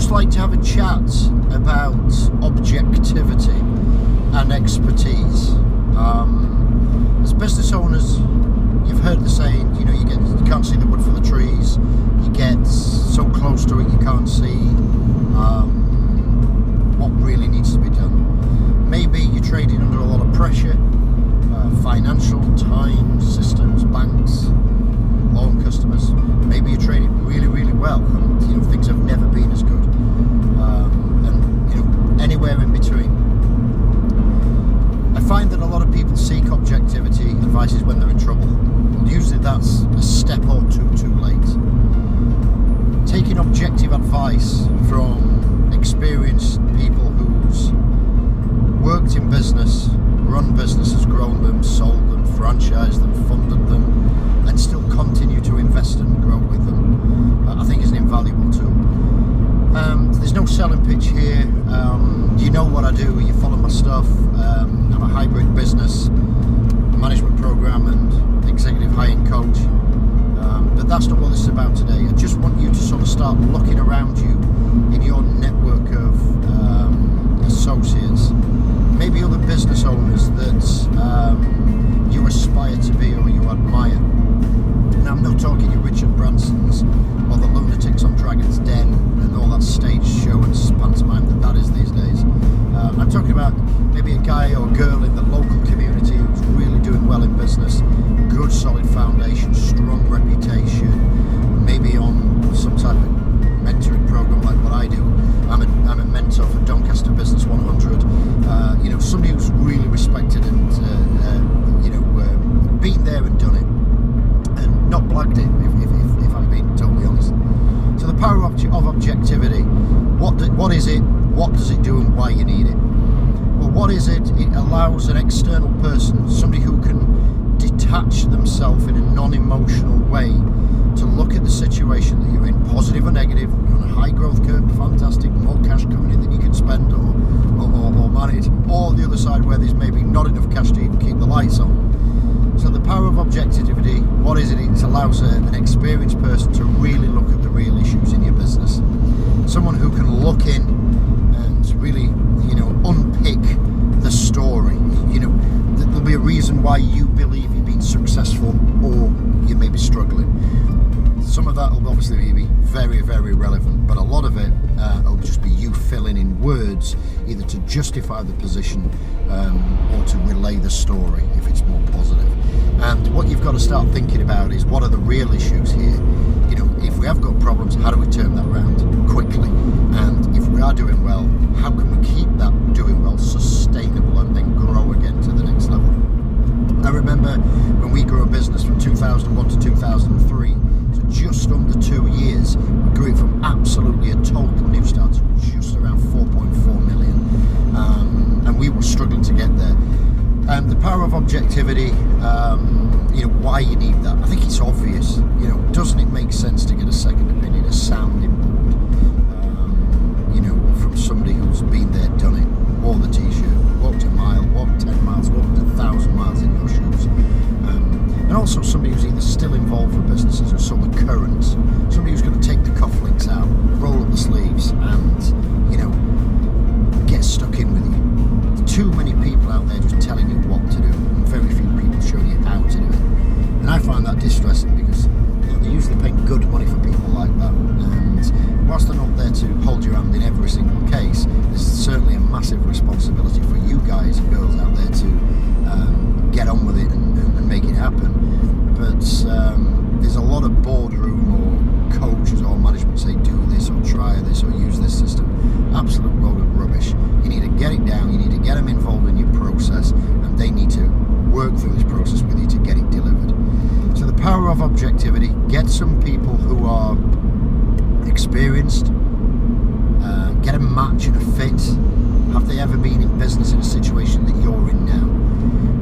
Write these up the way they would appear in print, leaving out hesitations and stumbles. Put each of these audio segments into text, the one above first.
just like to have a chat about objectivity and expertise. As business owners, you've heard the saying, you can't see the wood for the trees. You get so close to it you can't see what really needs to be done. Maybe you're trading under a lot of pressure, financial, time, systems, banks, loan customers. Maybe you're trading really, really well, and things have never been as good. And anywhere in between. I find that a lot of people seek objectivity advices when they're in trouble. Usually that's a step or two too late. Taking objective advice from experienced people who's worked in business, run businesses, grown them, sold them, franchised them, funded them, and still continue to invest and grow with them, I think is an invaluable tool. There's no selling pitch here. You know what I do, you follow my stuff. I'm a hybrid business, management program and executive high-end coach. But that's not what this is about today. I just want you to sort of start looking around you in your network of associates, maybe other business owners that you aspire to be or you admire. Now, I'm not talking your Richard Bransons or the lunatics on Dragon's Den and all that stage show and pantomime that is these days. I'm talking about maybe a guy or girl in the local community who's really doing well in business, good solid foundation, strong reputation, maybe on some type of mentoring program like what I do. I'm a mentor for Doncaster Business 100. Somebody who's really respected and been there and done it, and not blagged it, if I'm being totally honest. So the power of objectivity. What is it? What does it do? And why you need it? Well, what is it? It allows an external person, somebody who can detach themselves in a non-emotional way, to look at the situation that you're in, positive or negative. You're on a high growth curve, fantastic, more cash coming in than you can spend or manage, or the other side where there's maybe not enough cash to even keep the lights on. So the power of objectivity, what is it? It allows an experienced person to really look at the real issues in your business. Someone who can look in and really, unpick the story. There'll be a reason why you believe you've been successful or you may be struggling. Some of that will obviously be very, very relevant, but a lot of it will just be you filling in words, either to justify the position or to relay the story if it's more positive. And what you've got to start thinking about is, what are the real issues here? If we have got problems, how do we turn that around quickly? And if we are doing well, how can we keep that doing well sustainable and then grow again to the next level? I remember when we grew a business from 2001 to 2003, so just under 2 years, we grew it from absolutely a total new start to just around 4.4 million. And we were struggling to get there. And the power of objectivity, why you need that. I think it's obvious. Doesn't it make sense to get a second opinion, a sounding board, from somebody who's been there, done it, wore the t-shirt, walked a mile, walked 10 miles, walked 1,000 miles in your shoes. And also somebody who's either still involved with businesses or sort of current, somebody who's going to take the cufflinks out, roll up the sleeves and, get stuck in with you. Too many people out there just telling you what to do, and very few people showing you how to do it. And I find that distressing because they're usually paying good money for people like that. And whilst they're not there to hold your hand in every single case, there's certainly a massive responsibility for you guys and girls out there to get on with it and make it happen. But there's a lot of boardroom or coaches or management say do this or try this or use this system. Absolute load of rubbish. You need to get it down, you need to get them involved in your process, and they need to work through this process with you to get it delivered. So the power of objectivity, get some people who are experienced, get a match and a fit. Have they ever been in business in a situation that you're in now?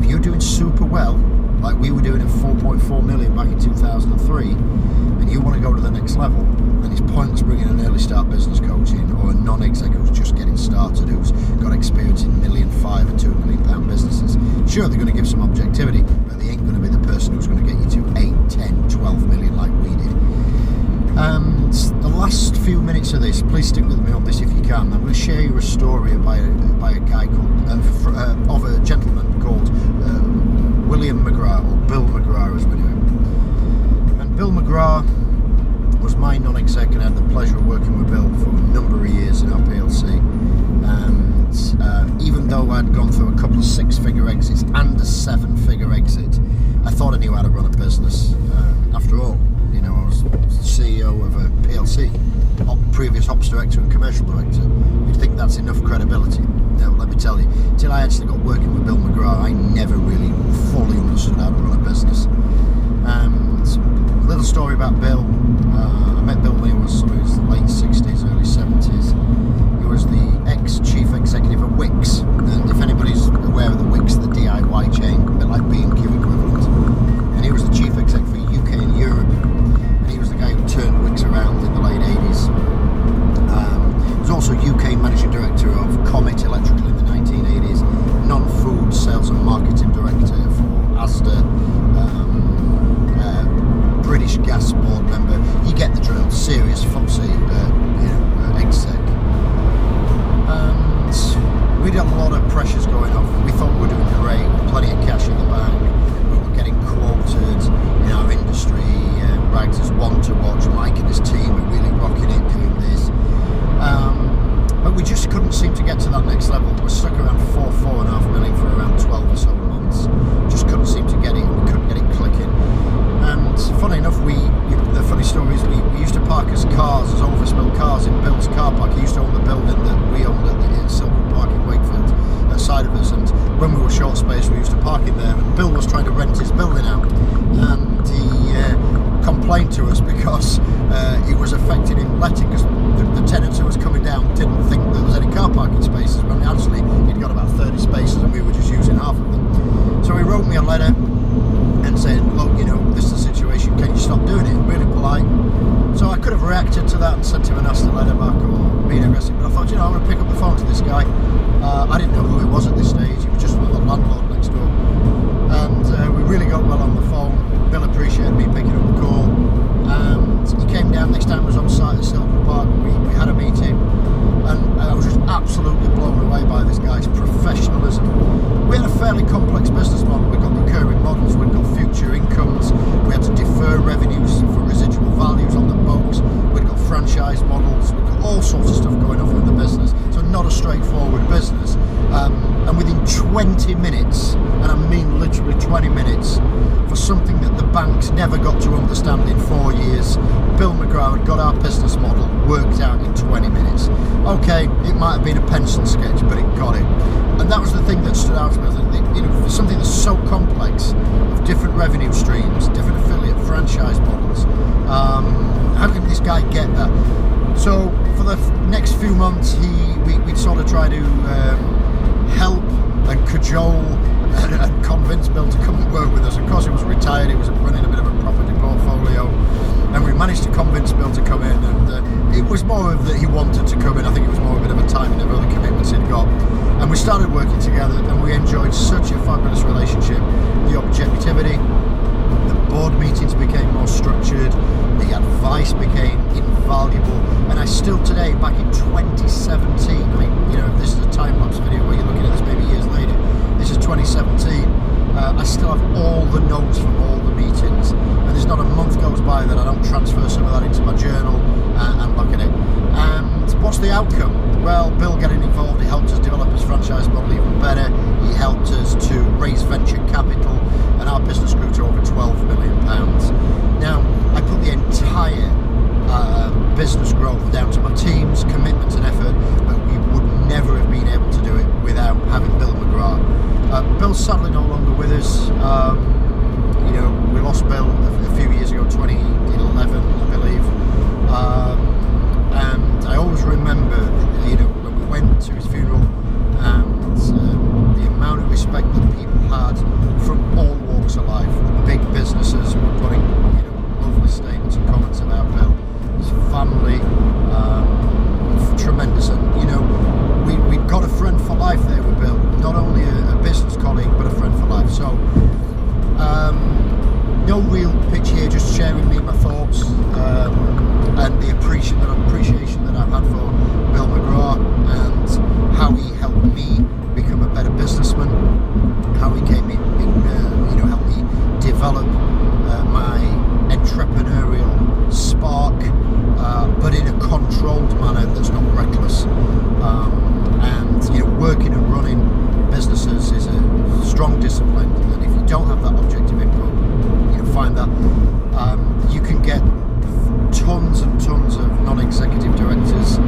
If you're doing super well, like we were doing at 4.4 million back in 2003, and you want to go to the next level, then it's pointless bringing an early start business coach in, or a non-exec who's just getting started, who's got experience in £1.5 million and £2 million businesses. Sure, they're going to give some objectivity, but they ain't going to be the person who's going to get you to 8, 10, 12 million like we did. And the last few minutes of this, please stick with me on this if you can. I'm going to share you a story by a guy called of a gentleman called William McGraw, or Bill McGraw as we knew him. And Bill McGraw was my non-exec, and I had the pleasure of working with Bill for a number of years in our PLC. And even though I'd gone through a couple of 6-figure exits and a 7-figure exit, I thought I knew how to run a business. After all, I was CEO of a PLC, previous ops director and commercial director. You'd think that's enough credibility. No, let me tell you, till I actually got working with Bill McGraw, I never really fully understood how to run a business. A little story about Bill. I met Bill when he was in his late 60s, early 70s. He was the ex-chief executive of Wix. And if anybody's aware of the Wix, the DIY chain, a bit like B&Q equivalent. And he was the chief exec for UK and Europe. And he was the guy who turned Wix around in the late 80s. He was also UK managing director of Comet Electrical in the 1980s, non-food sales and marketing director for Asda, British Gas board member. You get the drill. Serious foxy exec. And we had a lot of pressures going on. We thought we were doing great, plenty of cash in the bank. We were getting quoted in our industry. Writers one to watch. Mike and his team were really rocking it, doing this. But we just couldn't seem to get to that next level. We're stuck around 4.5 million for around 12 or so months. Just couldn't seem to get it. We couldn't get it clicking. And funny enough, the funny story is we used to park as overspill cars in Bill's car park. He used to own the building that we owned at Silver Park in Wakefield, outside of us. And when we were short space, we used to park in there. And Bill was trying to rent his building out, and he complained to us because it was affecting him letting, because the tenant who was coming down didn't think there was any car parking spaces, when actually he'd got about 30 spaces and we were just using half of them. So he wrote me a letter and said, look, this is the situation, can you stop doing it? Really polite. So I could have reacted to that and sent him a nasty letter back or been aggressive, but I thought, I'm going to pick up the phone to this guy. I didn't know who he was at this stage. He was just the landlord next door. And we really got well on the phone. Bill appreciated me picking up the call. And he came down, next time I was on site at Silver Park. We had a meeting, and I was just absolutely blown away by this guy's professionalism. We had a fairly complex business model. We've got recurring models, we've got future incomes, we had to defer revenues for residual values on the books, we've got franchise models, we've got all sorts of stuff going on in the business. So not a straightforward business. And within 20 minutes, and I mean literally 20 minutes, for something that the banks never got to understand in 4 years, Bill McGraw had got our business model worked out in 20 minutes. Okay, it might have been a pencil sketch, but it got it. And that was the thing that stood out to me. For something that's so complex, of different revenue streams, different affiliate franchise models, how can this guy get that? So for the next few months, we'd sort of try to help and cajole and convince Bill to come and work with us. Of course, he was retired, he was running a bit of a property portfolio, and we managed to convince Bill to come in, and it was more of that he wanted to come in. I think it was more a bit of a timing of other commitments he'd got. And we started working together, and we enjoyed such a fabulous relationship. The objectivity, the board meetings became more structured, the advice became invaluable, and I still today, back in 2017, if this is a time-lapse video where you're looking at this maybe years later, this is 2017, I still have all the notes from all the meetings, and there's not a month goes by that I don't transfer some of that into my journal and look at it. And what's the outcome? Well, Bill getting involved, he helped us develop his franchise model even better. He helped us to raise venture capital, and our business grew to over £12 million. Now, I put the entire business growth down to my team's commitment and effort, but we would never have been able to do it without having Bill McGraw. Bill's sadly no longer with us. We lost Bill a few years ago, 2011, I believe. And I always remember, when we went to his funeral, and the amount of respect that people had from all walks of life, the big businesses who were putting, lovely statements and comments about Bill, his family, tremendous. And we'd got a friend for life there with Bill, not only a business colleague, but a friend for life. So no real pitch here, just sharing me my thoughts and the appreciation that I've had for Bill McGraw and how he helped me become a better businessman, how he came in, helped me develop my entrepreneurial spark, but in a controlled manner that's not reckless. And working and running businesses is a strong discipline, and if you don't have that objective input, find that you can get tons and tons of non-executive directors.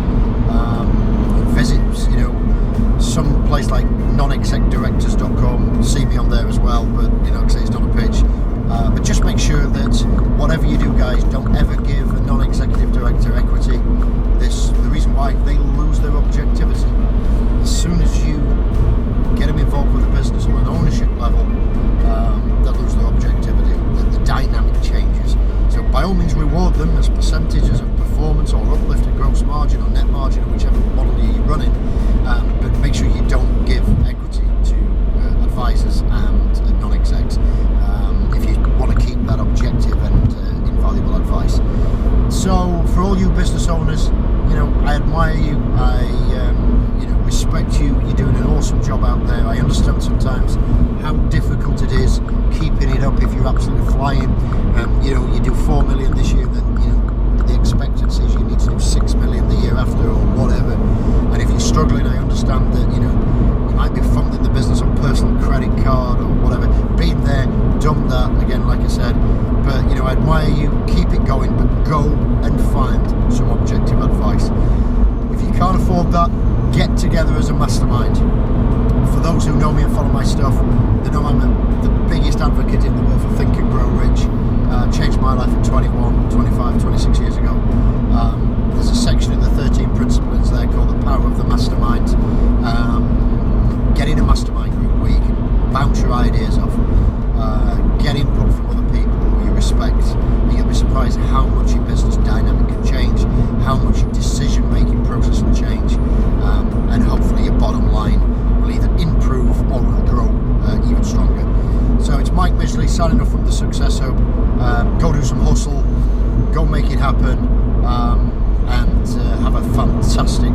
Visit some place like nonexecdirectors.com, see me on there as well, but because it's not a pitch. But just make sure that whatever you do, guys, don't ever give a non-executive director equity. The reason why they lose their objectivity. As soon as you get them involved with the business on an ownership level, they'll lose their objectivity. The dynamic changes. So by all means, reward them as percentages of performance or uplifted gross margin or net margin, or whichever model you're running. But make sure you don't give equity to advisors and non-execs if you want to keep that objective and invaluable advice. So for all you business owners, I admire you. I respect you. You're doing an awesome job out there. I understand sometimes how difficult it is keeping it up if you're absolutely flying. You do 4 million this year, then the expectancy is you need to do 6 million the year after or whatever. And if you're struggling, I understand that you might be funding the business on personal credit card or whatever. Been there, done that. Again, like I said, but I admire you. Keep it going, but go and find some objective advice. If you can't afford that, get together as a mastermind. For those who know me and follow my stuff, they know I'm the biggest advocate in the world for Think and Grow Rich. Changed my life at 21, 25, 26 years ago. There's a section in the 13 principles there called the power of the mastermind. Get in a mastermind group where you can bounce your ideas off, get input from other people who you respect, and you'll be surprised how much your business dynamic can change, how much your decision-making process will change, and hopefully your bottom line will either improve or will grow even stronger. So it's Mike Midgley signing off from the Success Hub. Go do some hustle, go make it happen, and have a fantastic